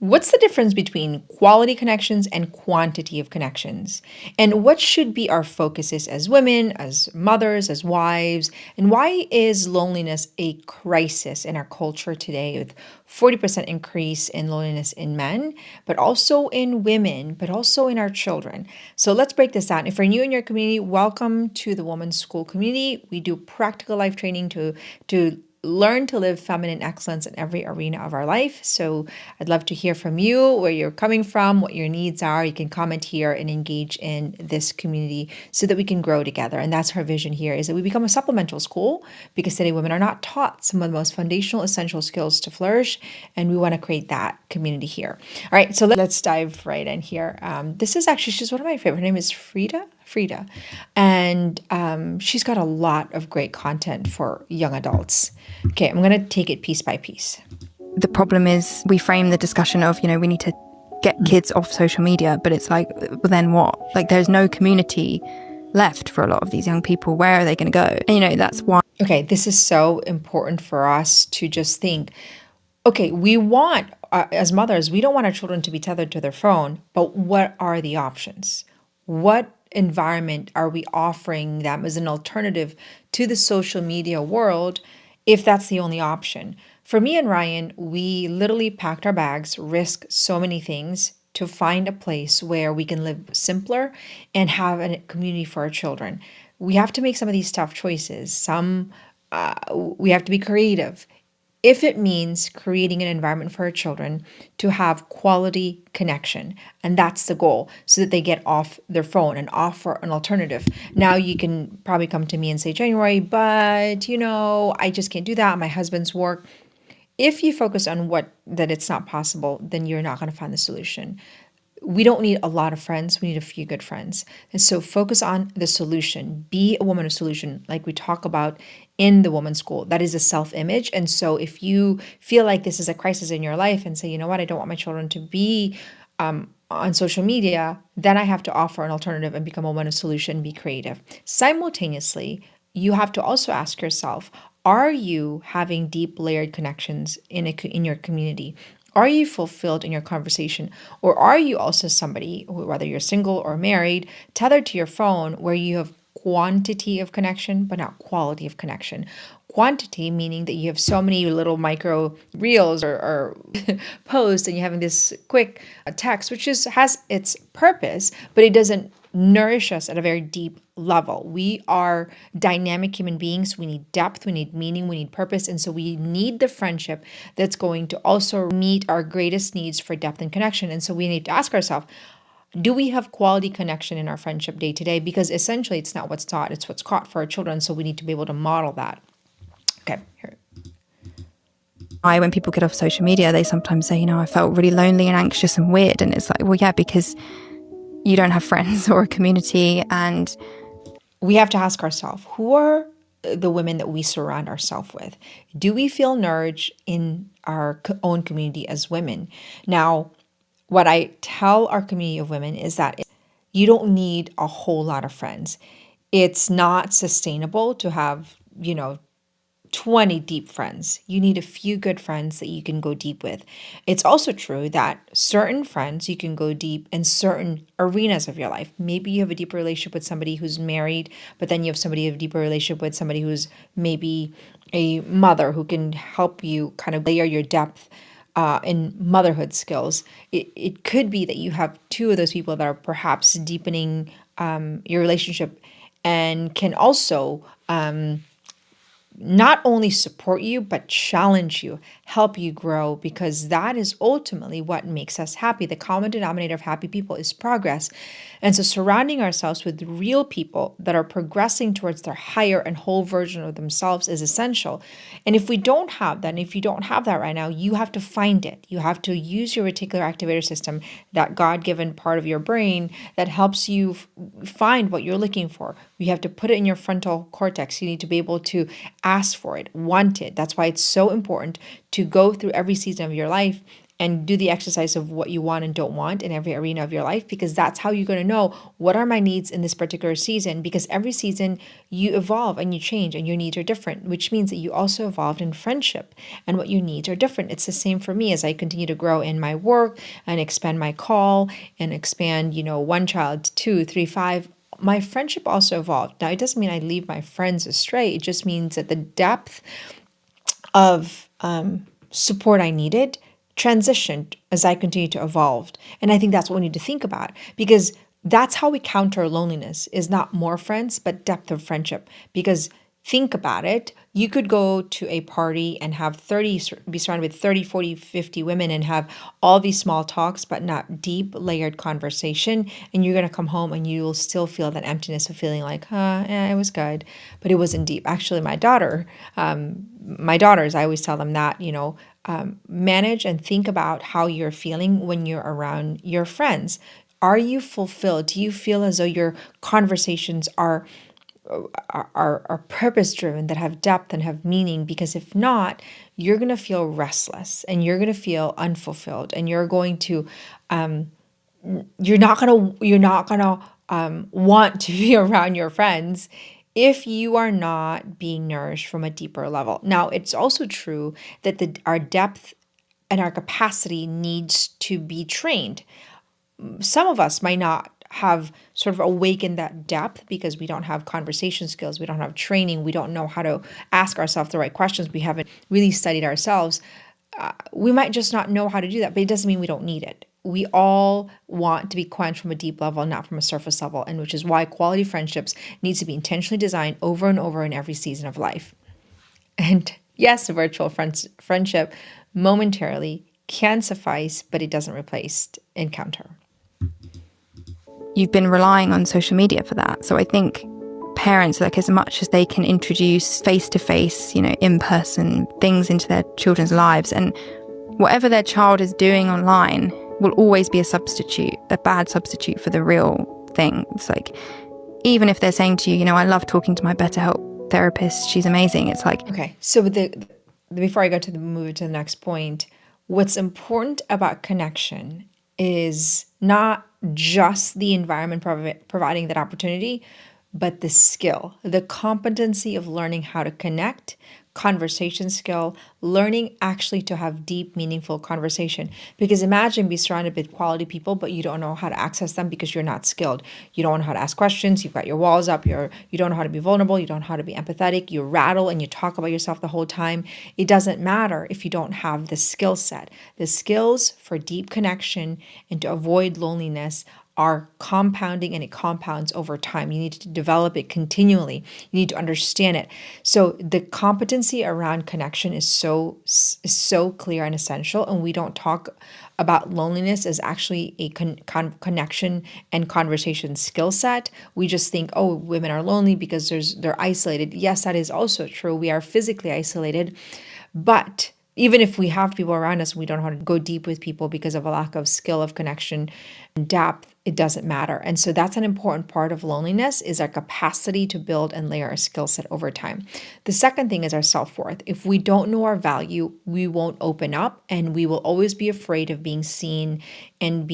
What's the difference between quality connections and quantity of connections? And what should be our focuses as women, as mothers, as wives? And why is loneliness a crisis in our culture today with 40% increase in loneliness in men, but also in women, but also in our children? So let's break this down. If you're new in your community, welcome to the Women's School community. We do practical life training to learn to live feminine excellence in every arena of our life. So I'd love to hear from you, where you're coming from, what your needs are. You can comment here and engage in this community so that we can grow together. And that's our vision here, is that we become a supplemental school, because today women are not taught some of the most foundational, essential skills to flourish. And we want to create that community here. All right, so let's dive right in here. This is actually, she's one of my favorite. Her name is Frida. And she's got a lot of great content for young adults. Okay, I'm going to take it piece by piece. The problem is we frame the discussion of, we need to get kids off social media, but it's like, well, then what? Like, there's no community left for a lot of these young people. Where are they going to go? And, that's why. Okay, this is so important for us to just think, okay, we want, as mothers, we don't want our children to be tethered to their phone, but what are the options? What environment are we offering them as an alternative to the social media world, if that's the only option? For me and Ryan, we literally packed our bags, risked so many things to find a place where we can live simpler and have a community for our children. We have to make some of these tough choices. We have to be creative. If it means creating an environment for our children to have quality connection, and that's the goal, so that they get off their phone and offer an alternative. Now, you can probably come to me and say, January, but I just can't do that. My husband's work. If you focus on that it's not possible, then you're not going to find the solution. We don't need a lot of friends. We need a few good friends. And so focus on the solution. Be a woman of solution, like we talk about in the Women's School. That is a self-image. And so if you feel like this is a crisis in your life and say, you know what, I don't want my children to be on social media, then I have to offer an alternative and become a woman of solution, be creative. Simultaneously, you have to also ask yourself, are you having deep layered connections in your community? Are you fulfilled in your conversation? Or are you also somebody, whether you're single or married, tethered to your phone, where you have quantity of connection, but not quality of connection? Quantity meaning that you have so many little micro reels or posts, and you're having this quick text, which has its purpose, but it doesn't nourish us at a very deep level. We are dynamic human beings. We need depth, we need meaning, we need purpose. And so we need the friendship that's going to also meet our greatest needs for depth and connection. And so we need to ask ourselves, do we have quality connection in our friendship day to day? Because essentially it's not what's taught, it's what's caught for our children. So we need to be able to model that. Okay, here. When people get off social media, they sometimes say, I felt really lonely and anxious and weird. And it's like, well, yeah, because you don't have friends or a community. And we have to ask ourselves, who are the women that we surround ourselves with? Do we feel nourished in our own community as women? Now, what I tell our community of women is that you don't need a whole lot of friends. It's not sustainable to have, 20 deep friends. You need a few good friends that you can go deep with. It's also true that certain friends you can go deep in certain arenas of your life. Maybe you have a deeper relationship with somebody who's married, but then you have a deeper relationship with somebody who's maybe a mother who can help you kind of layer your depth in motherhood skills. It could be that you have two of those people that are perhaps deepening your relationship and can also not only support you, but challenge you, help you grow, because that is ultimately what makes us happy. The common denominator of happy people is progress. And so surrounding ourselves with real people that are progressing towards their higher and whole version of themselves is essential. And if we don't have that, and if you don't have that right now, you have to find it. You have to use your reticular activator system, that God-given part of your brain that helps you find what you're looking for. You have to put it in your frontal cortex. You need to be able to ask for it, want it. That's why it's so important to go through every season of your life and do the exercise of what you want and don't want in every arena of your life, because that's how you're going to know what are my needs in this particular season, because every season you evolve and you change and your needs are different, which means that you also evolved in friendship and what your needs are different. It's the same for me as I continue to grow in my work and expand my call and expand, one child, two, three, five. My friendship also evolved. Now, it doesn't mean I leave my friends astray. It just means that the depth of support I needed transitioned as I continued to evolve. And I think that's what we need to think about, because that's how we counter loneliness, is not more friends, but depth of friendship. Because think about it, you could go to a party and have be surrounded with 30, 40, 50 women and have all these small talks, but not deep, layered conversation. And you're going to come home and you will still feel that emptiness of feeling like, it was good, but it wasn't deep. Actually, my daughters, I always tell them that, manage and think about how you're feeling when you're around your friends. Are you fulfilled? Do you feel as though your conversations are purpose driven, that have depth and have meaning? Because if not, you're going to feel restless and you're going to feel unfulfilled, and you're not going to want to be around your friends if you are not being nourished from a deeper level. Now, it's also true that our depth and our capacity needs to be trained. Some of us might not have sort of awakened that depth because we don't have conversation skills, we don't have training, we don't know how to ask ourselves the right questions, we haven't really studied ourselves. We might just not know how to do that, but it doesn't mean we don't need it. We all want to be quenched from a deep level, not from a surface level, and which is why quality friendships needs to be intentionally designed over and over in every season of life. And yes, a virtual friendship momentarily can suffice, but it doesn't replace encounter. You've been relying on social media for that. So I think parents, as much as they can introduce face-to-face, in-person things into their children's lives, and whatever their child is doing online will always be a bad substitute for the real thing. It's like, even if they're saying to you, I love talking to my BetterHelp therapist, she's amazing. It's like, okay. So before I go to move to the next point, what's important about connection is not just the environment providing that opportunity, but the skill, the competency of learning how to connect, conversation skill, learning actually to have deep, meaningful conversation. Because imagine being surrounded with quality people, but you don't know how to access them because you're not skilled. You don't know how to ask questions. You've got your walls up. You don't know how to be vulnerable. You don't know how to be empathetic. You rattle and you talk about yourself the whole time. It doesn't matter if you don't have the skill set. The skills for deep connection and to avoid loneliness are compounding, and it compounds over time. You need to develop it continually. You need to understand it. So the competency around connection is so clear and essential. And we don't talk about loneliness as actually a connection and conversation skill set. We just think, oh, women are lonely because they're isolated. Yes, that is also true. We are physically isolated, but even if we have people around us, we don't know how to go deep with people because of a lack of skill, of connection and depth. It doesn't matter. And so that's an important part of loneliness, is our capacity to build and layer our skill set over time. The second thing is our self-worth. If we don't know our value, we won't open up, and we will always be afraid of being seen and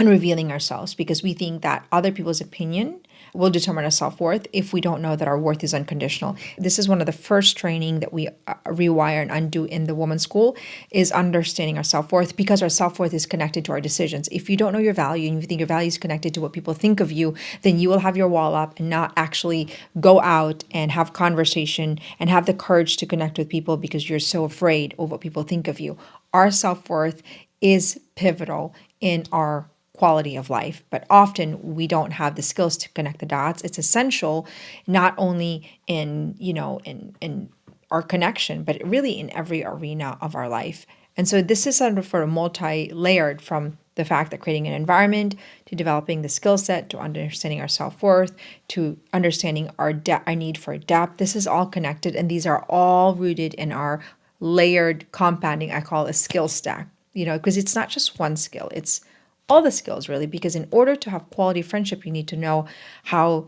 revealing ourselves, because we think that other people's opinion will determine our self-worth if we don't know that our worth is unconditional. This is one of the first training that we rewire and undo in the woman's school, is understanding our self-worth, because our self-worth is connected to our decisions. If you don't know your value and you think your value is connected to what people think of you, then you will have your wall up and not actually go out and have conversation and have the courage to connect with people because you're so afraid of what people think of you. Our self-worth is pivotal in our quality of life, but often we don't have the skills to connect the dots. It's essential not only in our connection, but really in every arena of our life. And so this is sort of multi-layered, from the fact that creating an environment, to developing the skill set, to understanding our self-worth, to understanding our need for depth. This is all connected, and these are all rooted in our layered compounding, I call a skill stack, because it's not just one skill, it's all the skills really, because in order to have quality friendship, you need to know how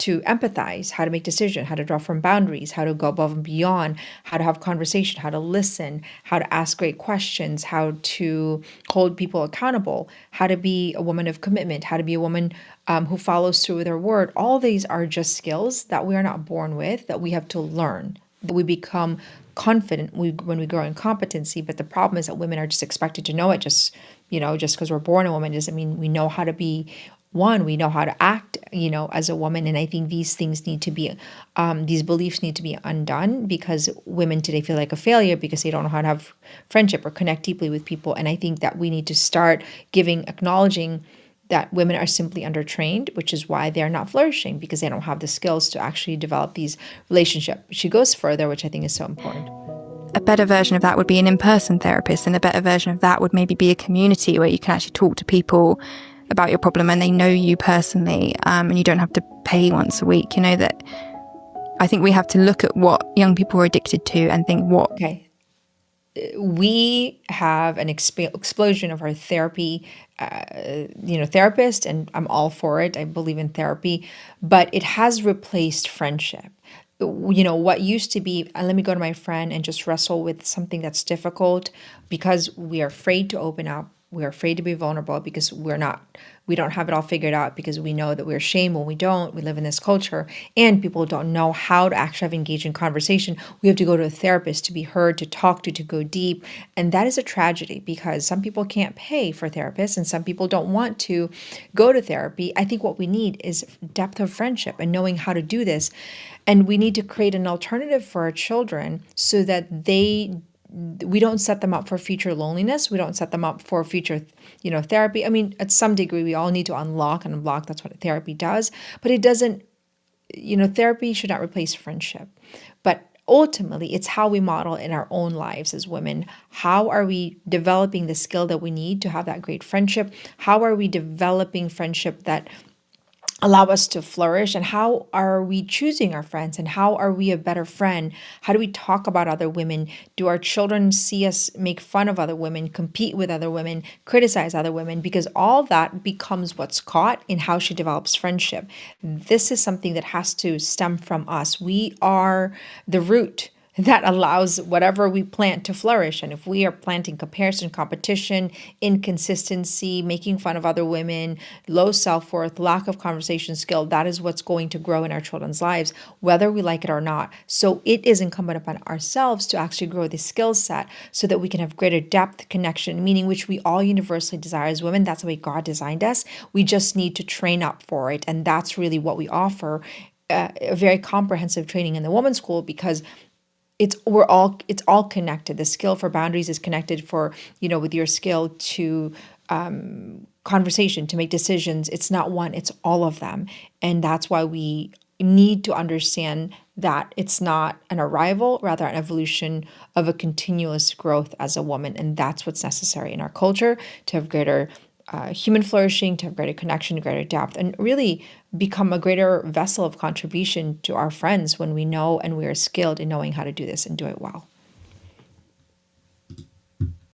to empathize, how to make decisions, how to draw firm boundaries, how to go above and beyond, how to have conversation, how to listen, how to ask great questions, how to hold people accountable, how to be a woman of commitment, how to be a woman who follows through with her word. All these are just skills that we are not born with, that we have to learn. That we become confident when we grow in competency. But the problem is that women are just expected to know it. Just because we're born a woman doesn't mean we know how to be one. We know how to act, as a woman. And I think these things need to be, these beliefs need to be undone, because women today feel like a failure because they don't know how to have friendship or connect deeply with people. And I think that we need to start acknowledging that women are simply undertrained, which is why they're not flourishing, because they don't have the skills to actually develop these relationships. She goes further, which I think is so important. A better version of that would be an in-person therapist, and a better version of that would maybe be a community where you can actually talk to people about your problem and they know you personally, and you don't have to pay once a week. That I think we have to look at what young people are addicted to and think what... Okay. We have an explosion of our therapy, therapist, and I'm all for it. I believe in therapy, but it has replaced friendship. What used to be, let me go to my friend and just wrestle with something that's difficult, because we are afraid to open up. We're afraid to be vulnerable because we don't have it all figured out, because we know that we're ashamed when we don't. We live in this culture, and people don't know how to actually have engaging conversation. We have to go to a therapist to be heard, to talk to go deep. And that is a tragedy, because some people can't pay for therapists and some people don't want to go to therapy. I think what we need is depth of friendship and knowing how to do this. And we need to create an alternative for our children so that we don't set them up for future loneliness. We don't set them up for future, therapy. I mean, at some degree, we all need to unlock and unblock. That's what therapy does. But it doesn't, therapy should not replace friendship. But ultimately, it's how we model in our own lives as women. How are we developing the skill that we need to have that great friendship? How are we developing friendship that allow us to flourish? And how are we choosing our friends? And how are we a better friend? How do we talk about other women? Do our children see us make fun of other women, compete with other women, criticize other women? Because all that becomes what's caught in how she develops friendship. This is something that has to stem from us. We are the root that allows whatever we plant to flourish. And if we are planting comparison, competition, inconsistency, making fun of other women, low self-worth, lack of conversation skill, that is what's going to grow in our children's lives, whether we like it or not. So it is incumbent upon ourselves to actually grow the skill set so that we can have greater depth, connection, meaning which we all universally desire as women. That's the way God designed us. We just need to train up for it. And that's really what we offer, a very comprehensive training in the women's school, because it's all connected. The skill for boundaries is connected with your skill to conversation, to make decisions. It's not one, it's all of them. And that's why we need to understand that it's not an arrival, rather an evolution of a continuous growth as a woman. And that's what's necessary in our culture to have greater human flourishing, to have greater connection, greater depth, and really become a greater vessel of contribution to our friends when we know and we are skilled in knowing how to do this and do it well.